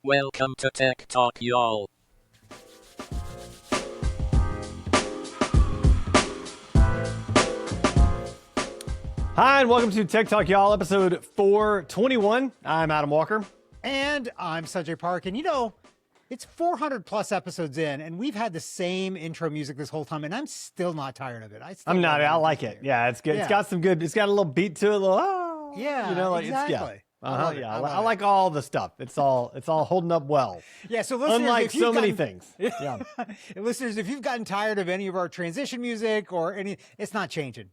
Welcome to Tech Talk, y'all. Hi, and welcome to Tech Talk, y'all, episode 421. I'm Adam Walker. And I'm Sanjay Park. And you know, it's 400 plus episodes in, and we've had the same intro music this whole time, and I'm still not tired of it. I'm not. I like it. Yeah, it's good. Yeah. It's got some good. It's got a little beat to it. A little, Yeah, you know, like exactly. It's, yeah. I I like all the stuff. It's all holding up well. Yeah, so listeners, Unlike if you've so many gotten- things. Yeah. listeners, if you've gotten tired of any of our transition music or any, it's not changing.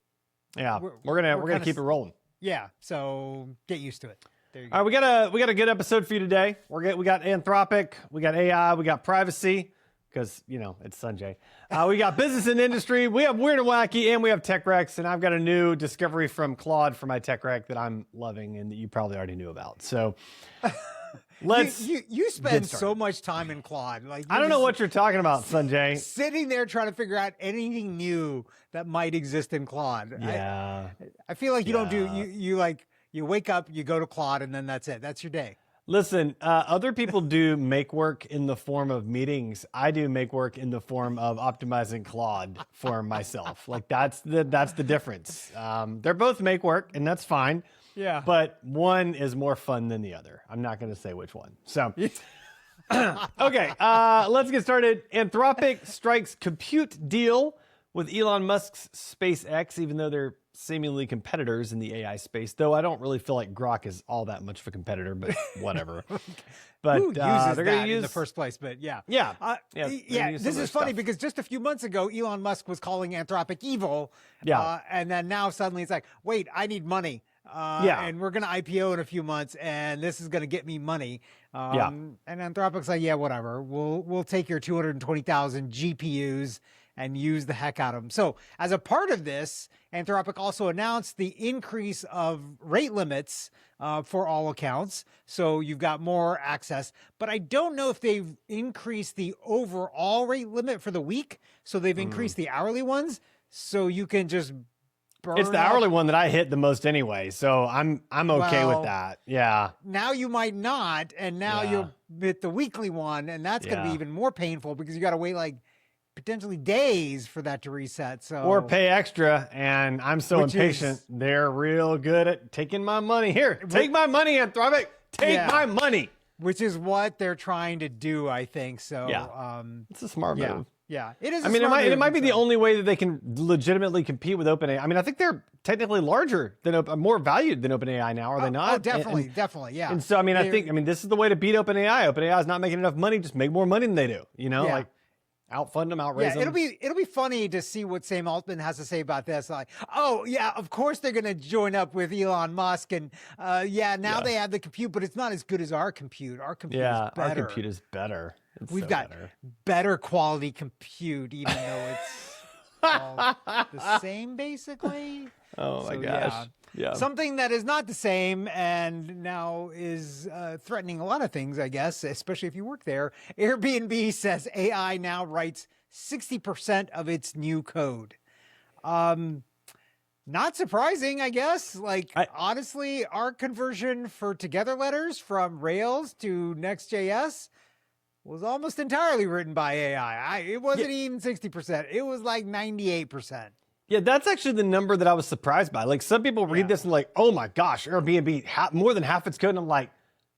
Yeah. We're We're gonna kinda keep it rolling. Yeah, so get used to it. There you go. All right, we got a good episode for you today. We got Anthropic, we got AI, we got privacy, because you know it's Sanjay. We got business and industry. We have Weird and Wacky, and we have Tech Recs. And I've got a new discovery from Claude for my Tech Rec that I'm loving and that you probably already knew about. So let's. You spend so much time in Claude. Like I don't know what you're talking about, Sanjay. sitting there trying to figure out anything new that might exist in Claude. Yeah. I feel like you don't do you wake up, you go to Claude, and then that's it. That's your day. Listen, other people do make work in the form of meetings. I do make work in the form of optimizing Claude for myself. Like that's the difference. They're both make work, and that's fine. Yeah. But one is more fun than the other. I'm not going to say which one. So, okay, let's get started. Anthropic strikes compute deal with Elon Musk's SpaceX, even though they're seemingly competitors in the AI space, though I don't really feel like Grok is all that much of a competitor, but whatever. But Who uses they're going that to use in the first place? But yeah. Yeah. Yeah. use some This of their is funny stuff. because just a few months ago, Elon Musk was calling Anthropic evil. Yeah. And then now suddenly it's like, wait, I need money. Yeah. And we're going to IPO in a few months, and this is going to get me money. Yeah. And Anthropic's like, yeah, whatever. We'll take your 220,000 GPUs and use the heck out of them. So as a part of this, Anthropic also announced the increase of rate limits for all accounts. So you've got more access, but I don't know if they've increased the overall rate limit for the week. So they've increased the hourly ones. So you can just burn It's the up. hourly one that I hit the most anyway, so I'm okay Well, with that. Yeah. Now you might not, and now Yeah. you'll hit the weekly one, and that's going to be Yeah. even more painful because you got to wait like potentially days for that to reset. So Or pay extra, and I'm so Which impatient. is- They're real good at taking my money. Here, take my money, Anthropic. Take Yeah. my money. which is what they're trying to do, I think. So Yeah. It's a smart yeah, move. yeah, it is. I mean, it might be the only way that they can legitimately compete with OpenAI. I mean, I think they're technically larger than more valued than OpenAI now, are they not? Oh, definitely, definitely, yeah. And so, I mean, I think this is the way to beat OpenAI. OpenAI is not making enough money; just make more money than they do. You know, Yeah. like outfund them, outraise them. it'll be funny to see what Sam Altman has to say about this. Like, oh yeah, of course they're going to join up with Elon Musk, and now they have the compute, but it's not as good as our compute. Our compute Yeah, is better. our compute is better. It's We've so got better. better quality compute, even though it's all the same, basically. Oh my So, gosh. Yeah. Something that is not the same and now is threatening a lot of things, I guess, especially if you work there. Airbnb says AI now writes 60% of its new code. Not surprising, I guess. Like, honestly, our conversion for TogetherLetters from Rails to Next.js was almost entirely written by AI. It wasn't even 60%. It was like 98%. Yeah, that's actually the number that I was surprised by. Like, some people read this and like, oh my gosh, Airbnb, more than half its code. And I'm like,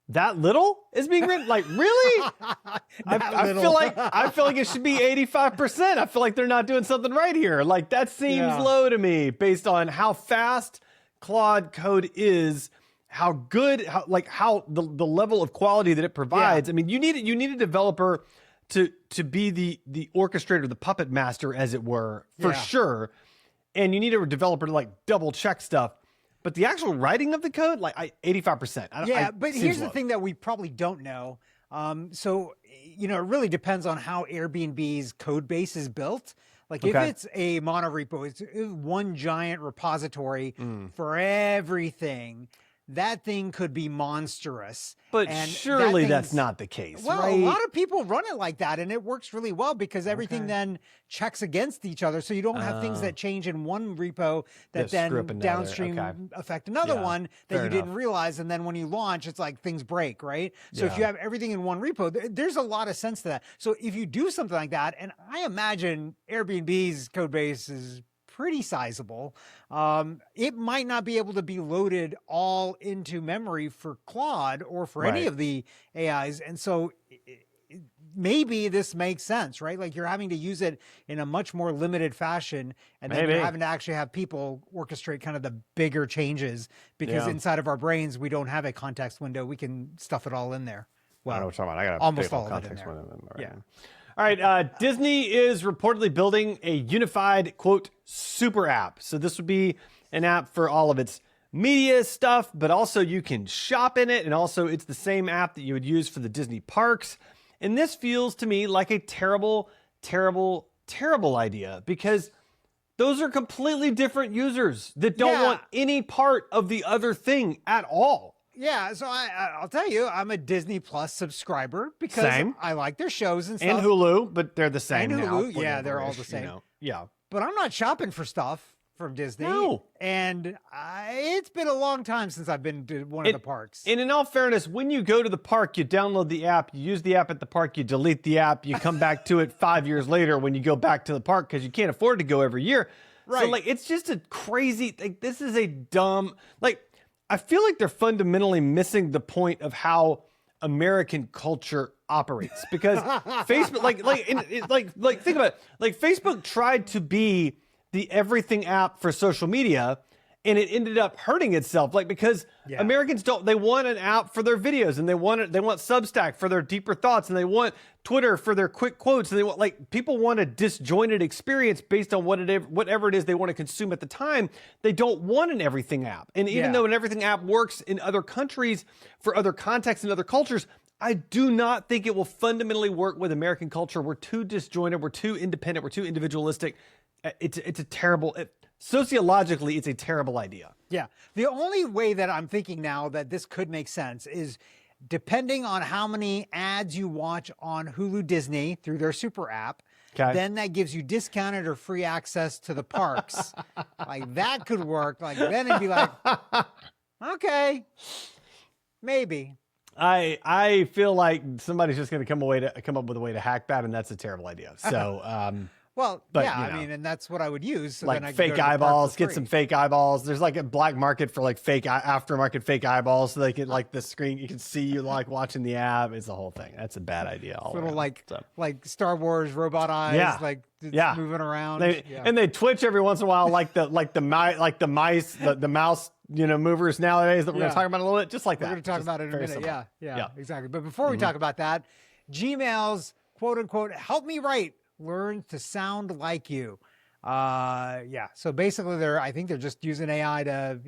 that little is being written? Like, really? I feel like it should be 85%. I feel like they're not doing something right here. Like, that seems low to me based on how fast Claude code is, how good, how the level of quality that it provides. I mean, you need a developer to be the orchestrator, the puppet master, as it were, for sure. And you need a developer to like double check stuff. But the actual writing of the code, like 85%. But here's the thing that we probably don't know. So, it really depends on how Airbnb's code base is built. Like if it's a monorepo, it's one giant repository for everything. that thing could be monstrous. But And surely that that's thing's- not the case, Well, right? a lot of people run it like that, and it works really well because everything then checks against each other. So you don't have things that change in one repo that That screw then up another. downstream Okay. affect another Yeah, one that fair you didn't enough. realize. And then when you launch, it's like things break, right? So if you Yeah. have everything in one repo, there's a lot of sense to that. So if you do something like that, and I imagine Airbnb's code base is pretty sizable. It might not be able to be loaded all into memory for Claude or for any Right. of the AIs. And so maybe this makes sense, right? Like you're having to use it in a much more limited fashion. And then Maybe. you're having to actually have people orchestrate kind of the bigger changes because Yeah. inside of our brains, we don't have a context window. We can stuff it all in there. I know what you're talking about. I got almost all of it in context there. with them. Yeah. All right. Disney is reportedly building a unified, quote, super app. So this would be an app for all of its media stuff, but also you can shop in it. And also it's the same app that you would use for the Disney parks. And this feels to me like a terrible, terrible, terrible idea because those are completely different users that don't Yeah. want any part of the other thing at all. Yeah, so I'll tell you, I'm a Disney Plus subscriber because Same. I like their shows and stuff. And Hulu, but they're the same And now. Hulu, yeah, they're all the whatever-ish, same. Yeah. But I'm not shopping for stuff from Disney. No. And it's been a long time since I've been to one of the parks. And in all fairness, when you go to the park, you download the app, you use the app at the park, you delete the app, you come back to it 5 years later when you go back to the park because you can't afford to go every year. So Right. like, it's just a crazy, like, this is a dumb, like, I feel like they're fundamentally missing the point of how American culture operates because Facebook, like think about it. Like Facebook tried to be the everything app for social media, and it ended up hurting itself. Like because Americans they want an app for their videos, and they want Substack for their deeper thoughts, and they want Twitter for their quick quotes, and they want people want a disjointed experience based on whatever it is they want to consume at the time. They don't want an everything app, and even though an everything app works in other countries for other contexts and other cultures, I do not think it will fundamentally work with American culture. We're too disjointed. We're too independent. We're too individualistic. It's a terrible. Sociologically, it's a terrible idea. Yeah. The only way that I'm thinking now that this could make sense is depending on how many ads you watch on Hulu Disney through their super app, then that gives you discounted or free access to the parks. Like that could work. Like then it'd be like, okay, maybe. I feel like somebody's just going to come up with a way to hack that, and that's a terrible idea. So, Well, but, yeah, you I know. mean, and that's what I would use. So like then I could fake go to the park for eyeballs, get free. some fake eyeballs. There's like a black market for like aftermarket fake eyeballs, so they can like the screen. You can see you like watching the app. It's the whole thing. That's a bad idea. All Little around. like Star Wars robot eyes, Yeah. like it's Yeah. moving around. And they twitch every once in a while, like the mouse, the mouse, movers nowadays that we're going to talk about in a little bit, just like We're that. going to talk Just about it in a very minute. simple. Yeah, exactly. But before we talk about that, Gmail's quote unquote, help me write, learn to sound like you. So basically I think they're just using AI to,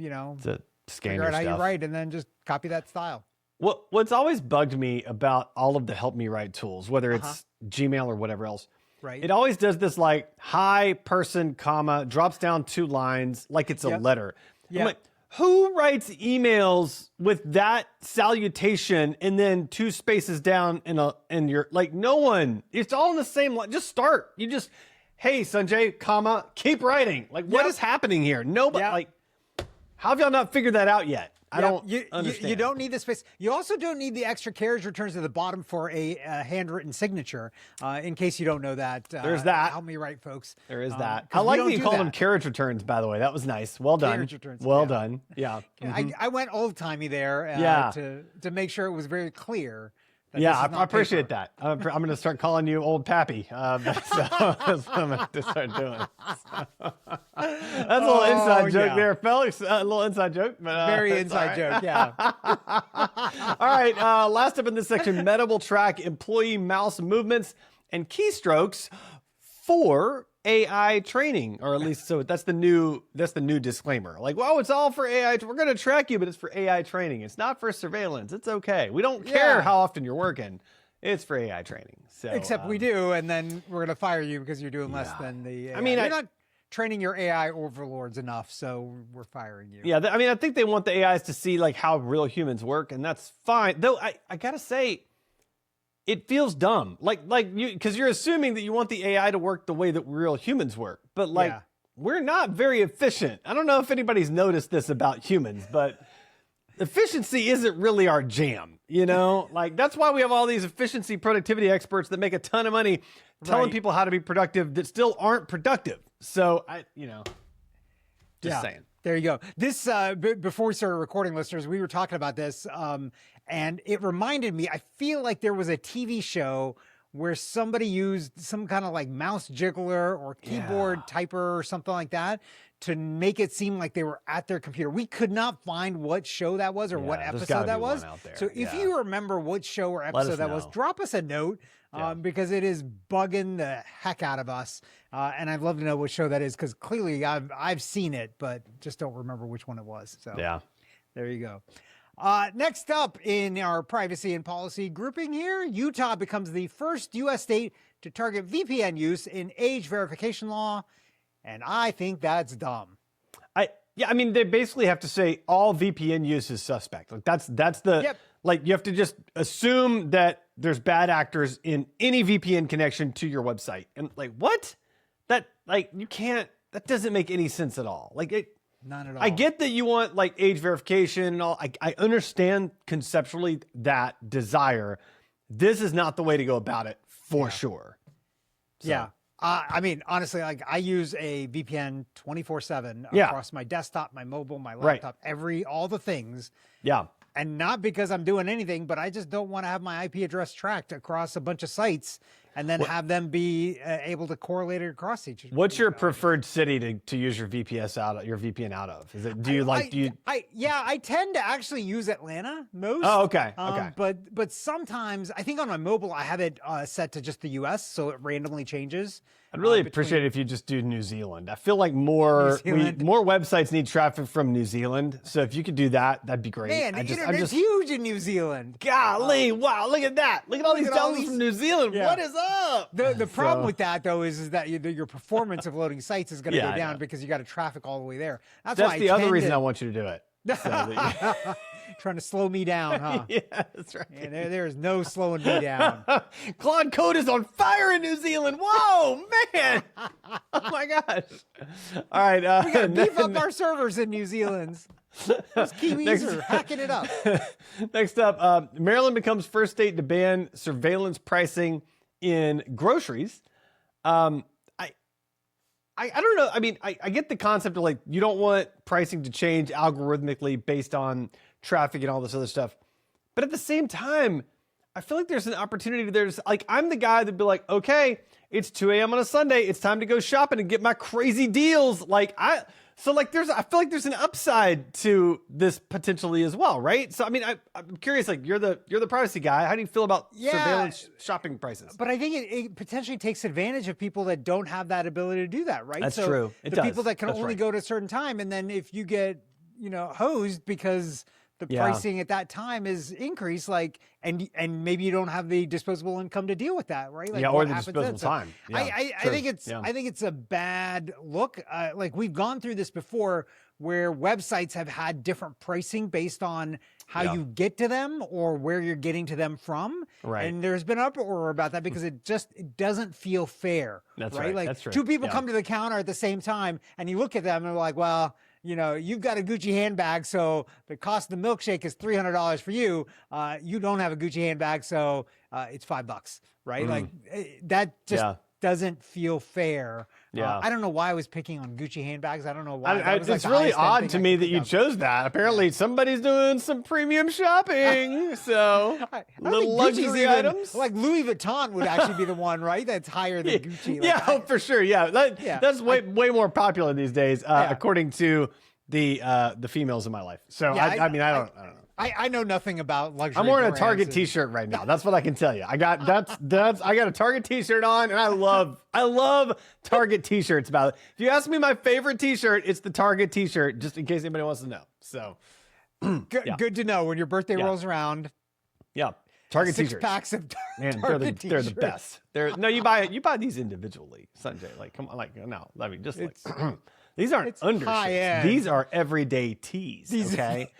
To scan figure your out how you stuff. write and then just copy that style. What's always bugged me about all of the help me write tools, whether it's Gmail or whatever else, Right. it always does this like hi person, comma, drops down 2 lines like it's a letter. I'm Yeah. like, who writes emails with that salutation and then 2 spaces down in your like no one? It's all in the same line. Just start. You just hey Sanjay, comma, keep writing. Like what is happening here? Nobody like how have y'all not figured that out yet? I don't understand. You don't need the space. You also don't need the extra carriage returns at the bottom for a handwritten signature. In case you don't know that. There's that. Help me write, folks. There is that. 'cause I we like don't that you do called them that. carriage returns, by the way. That was nice. Well done. Carriage returns, Well yeah. done. Yeah. I went old timey there Yeah. to make sure it was very clear. That Yeah, this is not I appreciate paper. that. I'm going to start calling you Old Pappy. So that's what I'm going to start doing. That's a little inside joke there, Felix. A little inside joke. But, Very it's inside all joke, yeah. All right. Last up in this section, Meta will track employee mouse movements and keystrokes for AI training, or at least so that's the new disclaimer. Like, well, it's all for AI. We're going to track you, but it's for AI training. It's not for surveillance. It's okay. We don't care how often you're working. It's for AI training. So Except we do, and then we're going to fire you because you're doing less than the. I mean, you're not training your AI overlords enough, so we're firing you. Yeah, I mean, I think they want the AIs to see like how real humans work, and that's fine. Though I gotta say, it feels dumb. Like you, because you're assuming that you want the AI to work the way that real humans work, but like we're not very efficient. I don't know if anybody's noticed this about humans, but efficiency isn't really our jam. You know, like that's why we have all these efficiency productivity experts that make a ton of money telling people how to be productive that still aren't productive. So just saying. There you go. This before we started recording, listeners, we were talking about this, and it reminded me. I feel like there was a TV show where somebody used some kind of like mouse jiggler or keyboard typer or something like that to make it seem like they were at their computer. We could not find what show that was or what episode that was. So if you remember what show or episode that was, drop us a note. Because it is bugging the heck out of us. And I'd love to know what show that is, because clearly I've seen it, but just don't remember which one it was. So there you go. Next up in our privacy and policy grouping here, Utah becomes the first U.S. state to target VPN use in age verification law. And I think that's dumb. I mean, they basically have to say all VPN use is suspect. Like that's the like you have to just assume that there's bad actors in any VPN connection to your website. And like what? That like you can't. That doesn't make any sense at all. Like it. Not at all. I get that you want like age verification and all. I understand conceptually that desire. This is not the way to go about it for sure. So. I mean, honestly, like I use a VPN 24/7 across my desktop, my mobile, my laptop, all the things. Yeah. And not because I'm doing anything, but I just don't want to have my IP address tracked across a bunch of sites and then have them be able to correlate it across each other. What's your preferred city to use your VPN out of? Is it I tend to actually use Atlanta most. Oh, okay. But sometimes I think on my mobile I have it set to just the US, so it randomly changes. I'd really appreciate it if you just do New Zealand. I feel like more websites need traffic from New Zealand. So if you could do that, that'd be great. Man, the internet's huge in New Zealand. Golly, wow, look at that. Look at all these downloads from New Zealand. What is up? The problem with that, though, is that your performance of loading sites is going to go down because you got to traffic all the way there. That's why the other reason I want you to do it. Trying to slow me down, huh? Yeah, that's right. And there is no slowing me down. Claude Code is on fire in New Zealand. Whoa, man. Oh, my gosh. All right. We got to beef up our servers in New Zealand. Those Kiwis are hacking it up. Next up, Maryland becomes first state to ban surveillance pricing in groceries. I don't know. I mean, I get the concept of like, you don't want pricing to change algorithmically based on traffic and all this other stuff. But at the same time, I feel like there's an opportunity. There's like, I'm the guy that'd be like, okay, it's 2 a.m. on a Sunday. It's time to go shopping and get my crazy deals. I feel like there's an upside to this potentially as well, right? So I mean, I'm curious. Like you're the privacy guy. How do you feel about surveillance shopping prices? But I think it potentially takes advantage of people that don't have that ability to do that, right? That's true. The people that can only go to a certain time, and then if you get hosed because the pricing at that time is increased, like, and maybe you don't have the disposable income to deal with that, right? Like, or the disposable time. I think it's a bad look. Like we've gone through this before, where websites have had different pricing based on how you get to them or where you're getting to them from. Right. And there's been uproar about that because it doesn't feel fair. That's right. Like that's true. Two people come to the counter at the same time, and you look at them and they're like, well, you've got a Gucci handbag, so the cost of the milkshake is $300 for you. You don't have a Gucci handbag, so it's $5, right? Like that just doesn't feel fair. I don't know why I was picking on Gucci handbags. I don't know why. It's really odd to me that you chose that. Apparently, somebody's doing some premium shopping, so little luxury items. Like Louis Vuitton would actually be the one, right? That's higher than Gucci. For sure. Yeah, that's way more popular these days, according to the females in my life. So I mean, I don't know. I know nothing about luxury. I'm wearing a Target T-shirt right now. That's what I can tell you. I got a Target T-shirt on, and I love Target T-shirts. If you ask me my favorite T-shirt, it's the Target T-shirt. Just in case anybody wants to know. So good to know when your birthday rolls around. Yeah, Target Six T-shirts. packs of Man, Target they're the t-shirts. best. No, you buy these individually, Sanjay. Like, come on, like no, I mean, just like these aren't undershirts. high-end. These are everyday tees. Okay.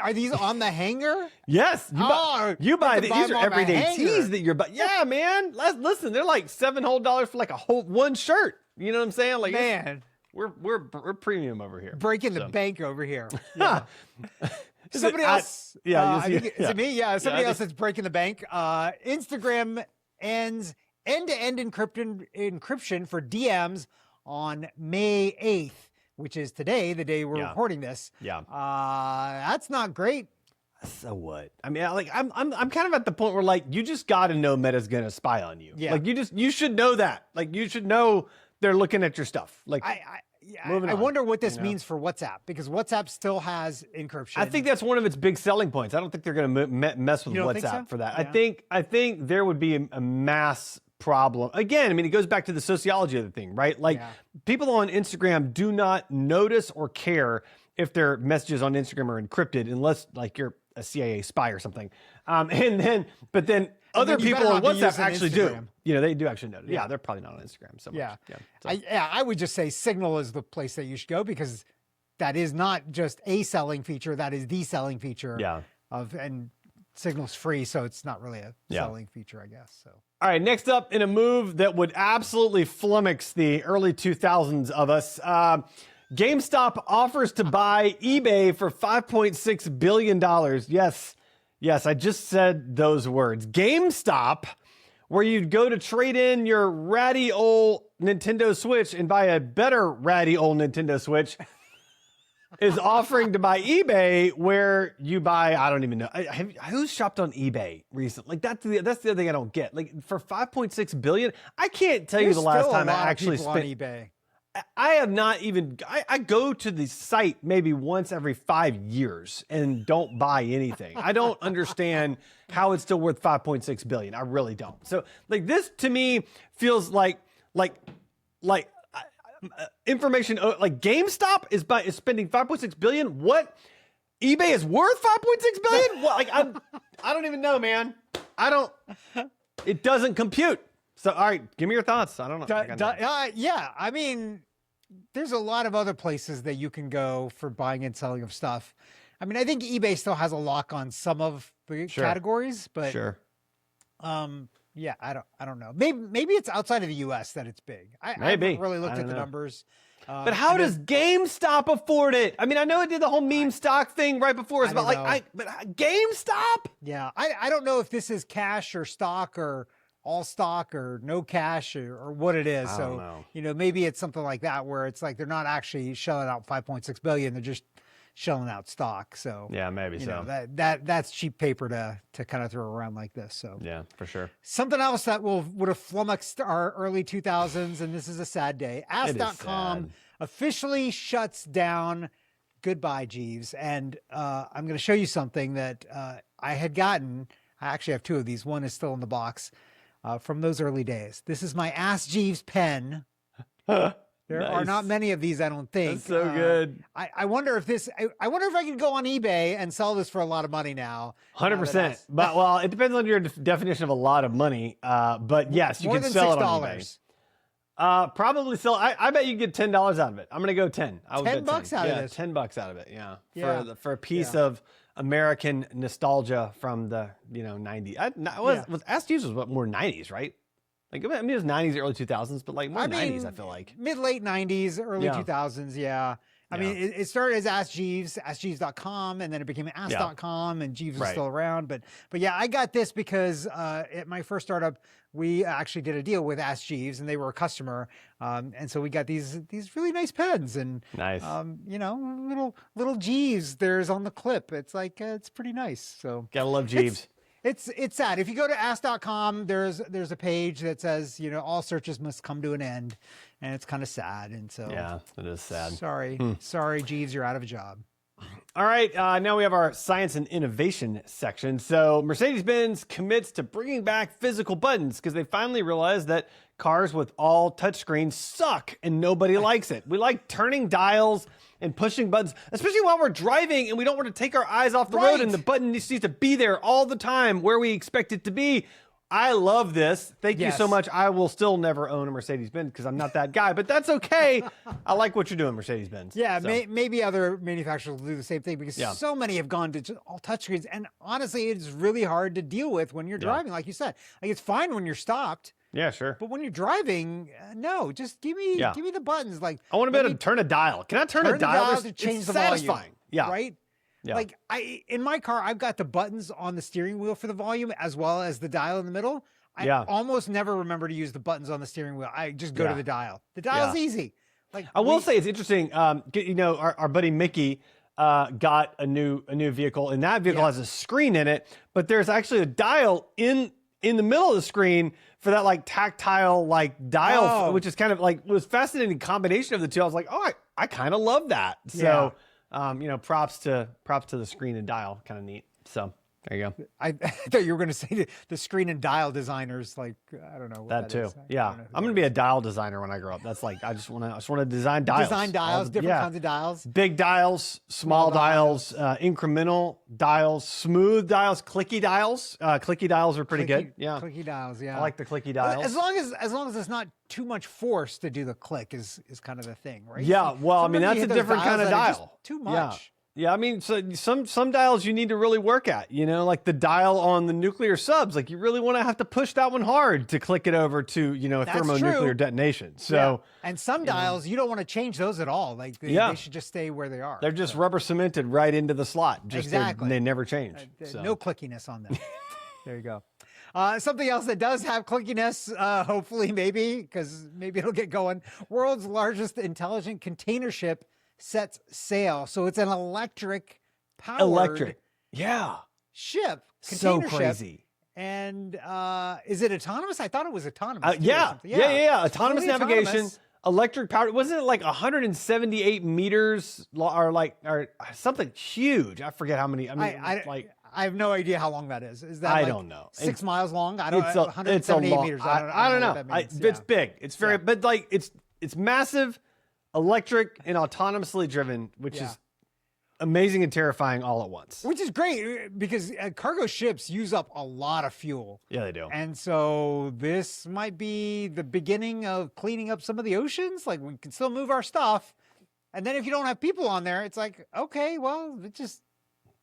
Are these on the hanger? Yes, you buy them these are on the everyday hanger. tees that you're buying. Yeah, man. Listen, they're like $7 for like a whole one shirt. You know what I'm saying? Like, Man, we're premium over here. breaking the bank over here. Yeah. Is Somebody it else. yeah, Is it me? Yeah, somebody I else that's breaking the bank. Instagram ends end-to-end encryption for DMs on May 8th, which is today, the day we're recording this. Yeah. That's not great. So what? I mean, like I'm kind of at the point where like you just got to know Meta's gonna spy on you. Yeah. Like you should know that. Like you should know they're looking at your stuff. Like I wonder what this means for WhatsApp, because WhatsApp still has encryption. I think that's one of its big selling points. I don't think they're going to mess with WhatsApp for that. Yeah. I think there would be a mass problem. Again, I mean, it goes back to the sociology of the thing, right? Like people on Instagram do not notice or care if their messages on Instagram are encrypted, unless like you're a CIA spy or something. But then other people on WhatsApp actually do. You know, they do actually notice. Yeah, they're probably not on Instagram so much. Yeah. I would just say Signal is the place that you should go, because that is not just a selling feature, that is the selling feature. And Signal's free, so it's not really a selling feature, I guess. So. All right, next up, in a move that would absolutely flummox the early 2000s of us, GameStop offers to buy eBay for $5.6 billion. Yes, I just said those words. GameStop, where you'd go to trade in your ratty old Nintendo Switch and buy a better ratty old Nintendo Switch, is offering to buy eBay, where you buy, I don't even know. Who's shopped on eBay recently? Like that's the other thing I don't get. Like for $5.6 billion, I can't tell you the last time I actually spent on eBay. I have not even, I go to the site maybe once every 5 years and don't buy anything. I don't understand how it's still worth $5.6 billion. I really don't. So like this to me feels like information, like GameStop is spending $5.6 billion. What? eBay is worth $5.6 billion? What? Like I don't even know, man. It doesn't compute. So, all right, give me your thoughts. I don't know. Yeah, I mean, there's a lot of other places that you can go for buying and selling of stuff. I mean, I think eBay still has a lock on some of the categories, but yeah, I don't know. Maybe it's outside of the U.S. that it's big. I haven't really looked at the numbers. But how does GameStop afford it? I mean, I know it did the whole meme stock thing right before. It's about but GameStop? Yeah, I don't know if this is cash or stock or all stock or no cash or what it is. I don't know. You know, maybe it's something like that, where it's like they're not actually shelling out $5.6 billion. They're just shelling out stock. So yeah, maybe you so. know, that's cheap paper to kind of throw around like this. So yeah, for sure. Something else that would have flummoxed our early 2000s, and this is a sad day. Ask.com officially shuts down. Goodbye, Jeeves. And I'm going to show you something that I had gotten. I actually have two of these. One is still in the box. From those early days. This is my Ask Jeeves pen. There are not many of these, I don't think. That's so good. I wonder if I wonder if I can go on eBay and sell this for a lot of money now. 100%. But well, it depends on your definition of a lot of money. But yes, you can sell it on eBay. Probably sell. I bet you get $10 out of it. I'm gonna go 10. $10 out of it. $10 out of it. Yeah. For a piece of American nostalgia from the 90s. Was Ask Jeeves was more 90s, right? Like I mean it was 90s, early 2000s, but like more 90s. I feel like mid-late 90s, early 2000s. Yeah. I mean, it started as Ask Jeeves, AskJeeves.com, and then it became Ask.com, and Jeeves is still around. But yeah, I got this because at my first startup, we actually did a deal with Ask Jeeves, and they were a customer, and so we got these really nice pens, and little Jeeves. There's on the clip. It's like it's pretty nice. So gotta love Jeeves. It's sad. If you go to ask.com, there's a page that says, all searches must come to an end, and it's kind of sad. And so yeah, it is sad. Sorry, Jeeves, you're out of a job. All right, now we have our science and innovation section. So Mercedes-Benz commits to bringing back physical buttons because they finally realized that cars with all touchscreens suck and nobody likes it. We like turning dials and pushing buttons, especially while we're driving and we don't want to take our eyes off the road and the button needs to be there all the time where we expect it to be. I love this. Thank you so Yes. much. I will still never own a Mercedes-Benz because I'm not that guy, but that's okay. I like what you're doing, Mercedes-Benz. Yeah, So, maybe other manufacturers will do the same thing because Yeah. so many have gone to all touchscreens, and honestly, it's really hard to deal with when you're driving. Like you said, like it's fine when you're stopped, yeah, sure. but when you're driving, no, just give me the buttons. Like I want to be able to turn a dial. Can I turn a dial? to It's change the satisfying. volume. Yeah. Right. Yeah. Like in my car, I've got the buttons on the steering wheel for the volume as well as the dial in the middle. I almost never remember to use the buttons on the steering wheel. I just go to the dial. The dial's easy. Like I will say it's interesting. You know, our buddy Mickey got a new vehicle, and that vehicle has a screen in it, but there's actually a dial in the middle of the screen for that like tactile like dial, which is kind of like was fascinating combination of the two. I was like, oh, I kind of love that. So, you know, props to the screen and dial, kind of neat. So. There you go. I thought you were going to say the screen and dial designers, like I don't know what that too. is. Yeah, I'm going to be a dial designer when I grow up. That's like I just want to design dials. Design dials, different kinds of dials. Big dials, small dials, incremental dials, smooth dials, clicky dials. Clicky dials are pretty good. Yeah, clicky dials. Yeah, I like the clicky dials. As long as it's not too much force to do the click is kind of the thing, right? Yeah. Well, I mean that's a different kind of dial. Too much. Yeah, I mean, so some dials you need to really work at, you know, like the dial on the nuclear subs, like you really want to have to push that one hard to click it over to, you know, a thermonuclear detonation. So, and some dials, you don't want to change those at all. Like they should just stay where they are. They're just rubber cemented right into the slot. Just exactly. They never change. No clickiness on them. There you go. Something else that does have clickiness, hopefully, because maybe it'll get going. World's largest intelligent container ship sets sail. So it's an electric powered ship. So crazy. Ship. And is it autonomous? I thought it was autonomous. Yeah. Autonomous navigation, electric powered. Wasn't it like 178 meters or something huge? I forget how many. I mean, I have no idea how long that is. Is that I don't know. 6 miles long? I don't know. It's 178 meters. I don't know. It's big. It's very, but like it's massive. Electric and autonomously driven, which is amazing and terrifying all at once. Which is great because cargo ships use up a lot of fuel. Yeah, they do. And so this might be the beginning of cleaning up some of the oceans. Like we can still move our stuff. And then if you don't have people on there, it's like, okay, well, it just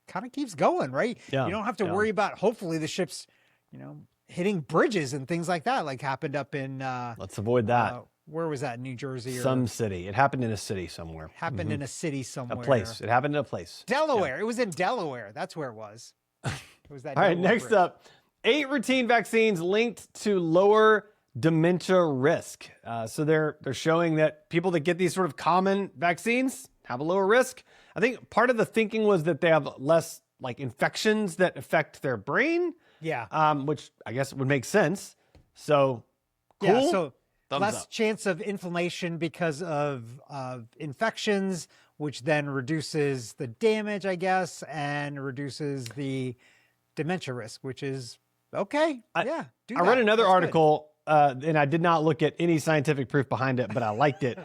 kind of keeps going, right? Yeah, you don't have to worry about, hopefully, the ships, you know, hitting bridges and things like that, like happened up in... let's avoid that. Where was that? New Jersey? Some city. It happened in a city somewhere. Happened in a city somewhere. A place. It happened in a place. Delaware. Yeah. It was in Delaware. That's where it was. It was that. All right, next up. 8 routine vaccines linked to lower dementia risk. So they're showing that people that get these sort of common vaccines have a lower risk. I think part of the thinking was that they have less like infections that affect their brain. Yeah. Which I guess would make sense. So cool. Yeah, so Thumbs less up. chance of inflammation because of infections, which then reduces the damage, I guess, and reduces the dementia risk, which is okay. I read another article, and I did not look at any scientific proof behind it, but I liked it.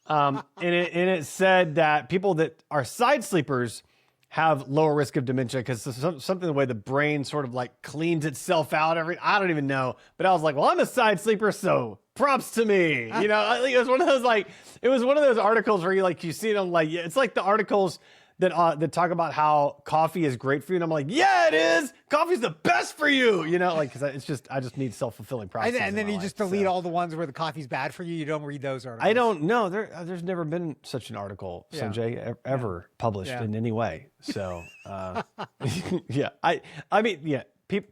And it said that people that are side sleepers have lower risk of dementia because something the way the brain sort of like cleans itself out I don't even know. But I was like, well, I'm a side sleeper, so props to me. You know, it was one of those articles where you see them like, it's like the articles that talk about how coffee is great for you. And I'm like, yeah, it is. Coffee's the best for you. You know, like, cause I just need self-fulfilling processes. And then you just delete all the ones where the coffee's bad for you. You don't read those articles. I don't know. There's never been such an article, Sanjay, ever published in any way. So,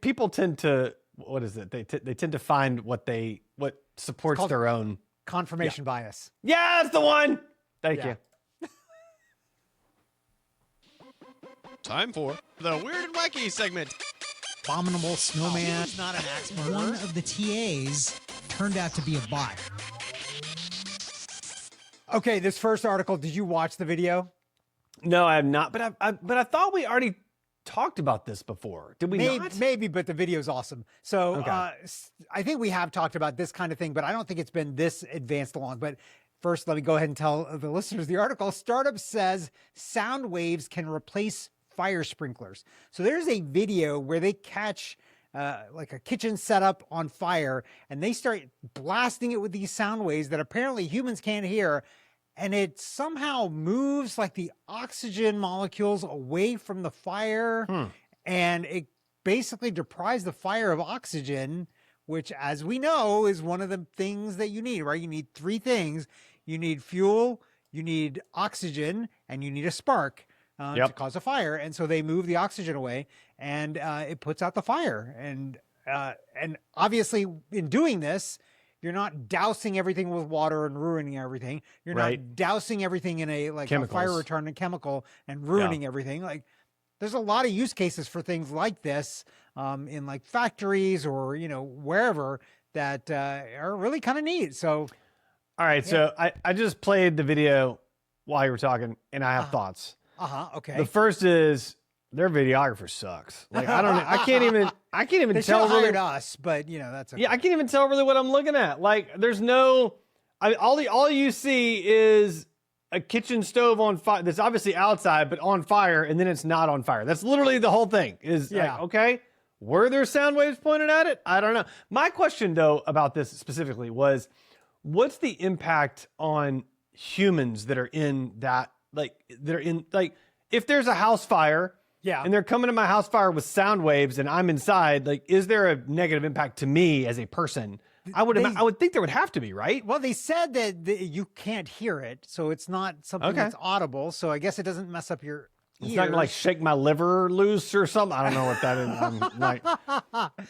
people tend to, what is it? They tend to find what supports their own confirmation bias. Yeah, that's the one. Thank you. Time for the Weird and Wacky segment. Abominable snowman. He's not an axe murderer. One of the TAs turned out to be a bot. Okay, this first article, did you watch the video? No, I have not. But I thought we already talked about this before. Did we not? Maybe, but the video is awesome. So I think we have talked about this kind of thing, but I don't think it's been this advanced along. But first, let me go ahead and tell the listeners the article. Startup says sound waves can replace fire sprinklers. So there's a video where they catch like a kitchen setup on fire, and they start blasting it with these sound waves that apparently humans can't hear. And it somehow moves like the oxygen molecules away from the fire. And it basically deprives the fire of oxygen, which, as we know, is one of the things that you need, right? You need three things. You need fuel, you need oxygen, and you need a spark to cause a fire. And so they move the oxygen away, and it puts out the fire. And obviously, in doing this, you're not dousing everything with water and ruining everything. You're not dousing everything in a fire retardant chemical and ruining everything. Like, there's a lot of use cases for things like this in like factories or, wherever that are really kind of neat. So, all right. So I just played the video while you were talking, and I have thoughts. Okay. The first is their videographer sucks. Like, I can't even they tell hired really us, but that's okay. Yeah, I can't even tell really what I'm looking at. Like, there's no, all you see is a kitchen stove on fire that's obviously outside, but on fire, and then it's not on fire. That's literally the whole thing. Like, okay, were there sound waves pointed at it? I don't know. My question though about this specifically was, what's the impact on humans that are in that, if there's a house fire, and they're coming to my house fire with sound waves and I'm inside, like, is there a negative impact to me as a person? I would think there would have to be, right? Well, they said that you can't hear it, so it's not something that's audible. So I guess it doesn't mess up your ears. It's not gonna like shake my liver loose or something. I don't know what that is. Like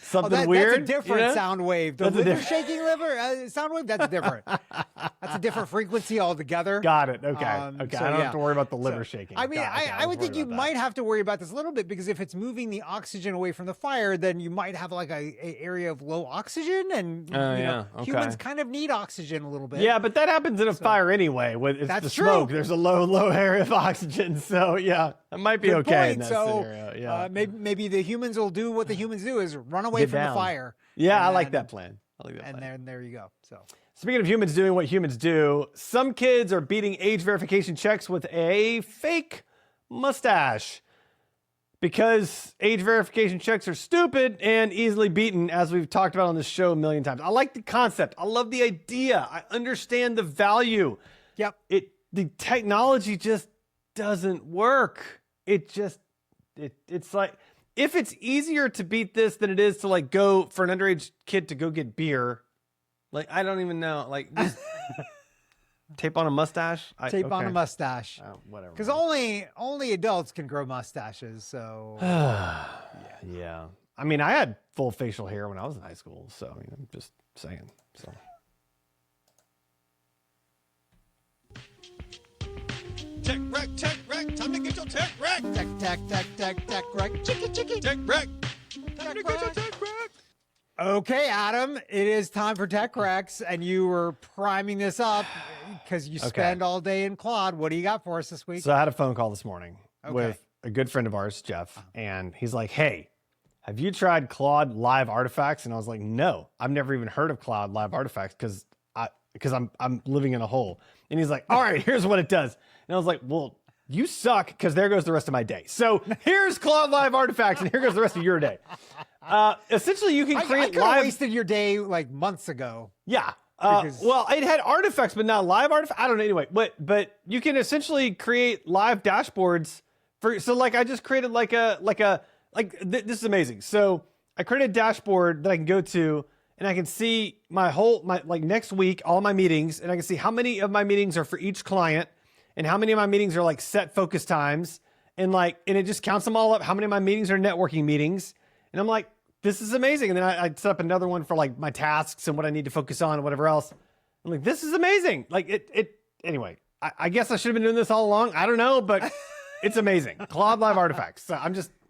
something weird. That's a different sound wave. The liver shaking sound wave. That's different. That's a different frequency altogether. Got it. Okay. I don't have to worry about the liver shaking. I mean, I would think you might have to worry about this a little bit, because if it's moving the oxygen away from the fire, then you might have like a area of low oxygen, and humans kind of need oxygen a little bit. Yeah, but that happens in a fire anyway. With the smoke, there's a low area of oxygen. So yeah. That might be okay in that scenario. Yeah. Maybe the humans will do what the humans do, is run away from the fire. Yeah, I like that plan. And there you go. So, speaking of humans doing what humans do, some kids are beating age verification checks with a fake mustache, because age verification checks are stupid and easily beaten, as we've talked about on this show a million times. I like the concept. I love the idea. I understand the value. Yep. The technology just doesn't work. It's like, if it's easier to beat this than it is to like go for an underage kid to go get beer, like, I don't even know, like, just tape on a mustache. On a mustache. Whatever. Because only adults can grow mustaches. So yeah. I mean, I had full facial hair when I was in high school, so I mean, I'm just saying. So. Tech wreck, time to get your tech wreck. Tech wreck. Chicky. Tech wreck. Time to get your tech wreck. Okay, Adam, it is time for Tech Recs, and you were priming this up because you spend all day in Claude. What do you got for us this week? So I had a phone call this morning with a good friend of ours, Jeff, and he's like, hey, have you tried Claude Live Artifacts? And I was like, no, I've never even heard of Claude Live Artifacts because I'm living in a hole. And he's like, all right, here's what it does. And I was like, well, you suck, because there goes the rest of my day. So here's Claude Live Artifacts, and here goes the rest of your day. Essentially, you can create I wasted your day like months ago. Yeah. Well, it had artifacts, but not live artifacts. I don't know. Anyway, but you can essentially create live dashboards so like I just created this is amazing. So I created a dashboard that I can go to, and I can see my next week, all my meetings, and I can see how many of my meetings are for each client and how many of my meetings are like set focus times, and it just counts them all up. How many of my meetings are networking meetings? And I'm like, this is amazing. And then I set up another one for like my tasks and what I need to focus on and whatever else. I'm like, this is amazing. Like anyway, I guess I should have been doing this all along. I don't know, but it's amazing. Claude Live Artifacts. So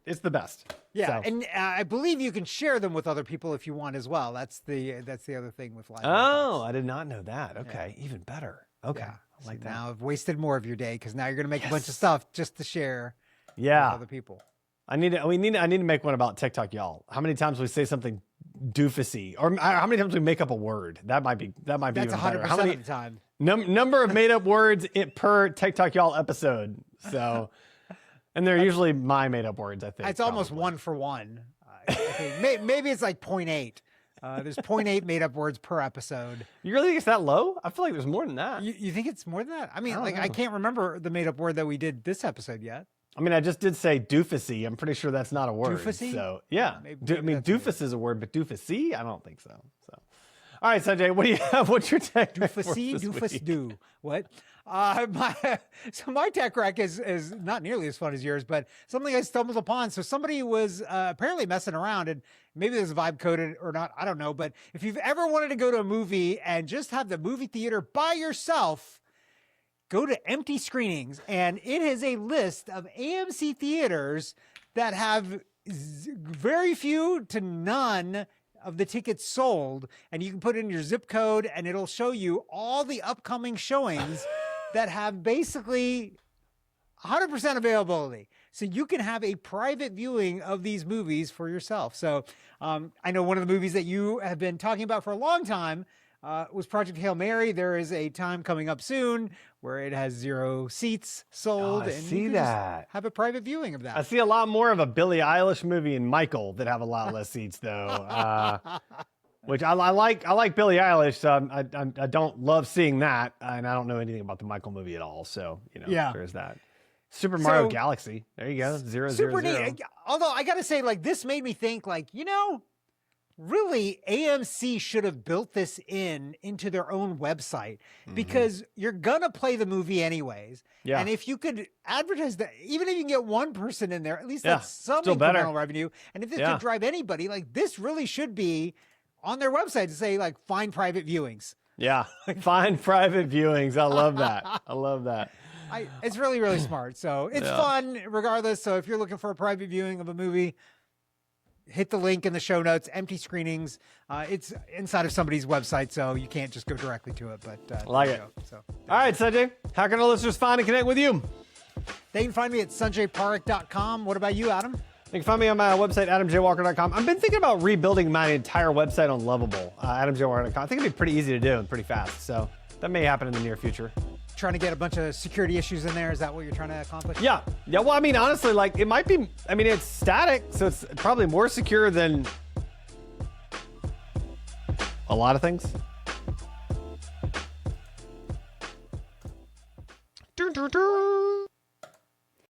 it's the best. Yeah. So. And I believe you can share them with other people if you want as well. That's the other thing with Live Oh, Artifacts. I did not know that. Okay. Yeah. Even better. Okay. Yeah. I like that. Now I've wasted more of your day, because now you're going to make a bunch of stuff just to share with other people. I need to make one about TikTok, y'all. How many times we say something doofusy, or how many times we make up a word? That might be That's even 100% better. How many of the time. number of made up words per TikTok y'all episode. So, and they're usually my made up words, I think. It's almost one for one. Okay, maybe it's like 0.8. There's 0.8 made up words per episode. You really think it's that low? I feel like there's more than that. You think it's more than that? I mean, I don't I know. can't remember the made up word that we did this episode yet. I mean, I just did say doofusy. I'm pretty sure that's not a word. Doofusy? So yeah, Maybe I mean, that's a word. doofus is a word, but doofusy, I don't think so. So, all right, Sanjay, what do you have? What's your tech? rack for Doofusy, this doofus week? do. What? My tech rack is not nearly as fun as yours, but something I stumbled upon. So somebody was apparently messing around, and maybe this is vibe coded or not, I don't know. But if you've ever wanted to go to a movie and just have the movie theater by yourself, go to Empty Screenings, and it is a list of AMC theaters that have very few to none of the tickets sold, and you can put in your zip code and it'll show you all the upcoming showings that have basically 100% availability. So you can have a private viewing of these movies for yourself. So I know one of the movies that you have been talking about for a long time was Project Hail Mary. There is a time coming up soon where it has 0 seats sold. I and see you can just that. have a private viewing of that. I see a lot more of a Billie Eilish movie and Michael that have a lot less seats, though. Which I like Billie Eilish, so I don't love seeing that, and I don't know anything about the Michael movie at all. So Yeah. there's that. Super Mario So- Galaxy. There you go. 0, Super 0, 0. neat. Although I got to say, like, this made me think, like, really AMC should have built this into their own website because you're gonna play the movie anyways. Yeah. And if you could advertise that, even if you can get one person in there, at least Yeah, that's some still better. incremental revenue. And if this Yeah. could drive anybody, like, this really should be on their website to say, like, find private viewings. Yeah. Find private viewings. I love that. I love that. It's really, really smart. So it's Yeah. fun regardless. So if you're looking for a private viewing of a movie, hit the link in the show notes, Empty Screenings. It's inside of somebody's website, so you can't just go directly to it. But Like there it. you go. So All right, Sanjay. How can our listeners find and connect with you? they can find me at sanjayparik.com. What about you, Adam? You can find me on my website, adamjwalker.com. I've been thinking about rebuilding my entire website on Lovable, adamjwalker.com. I think it'd be pretty easy to do and pretty fast. So that may happen in the near future. Trying to get a bunch of security issues in there. Is that what you're trying to accomplish? Yeah. Yeah. Well, I mean, honestly, like it might be, I mean, it's static, so it's probably more secure than a lot of things. Dun, dun, dun.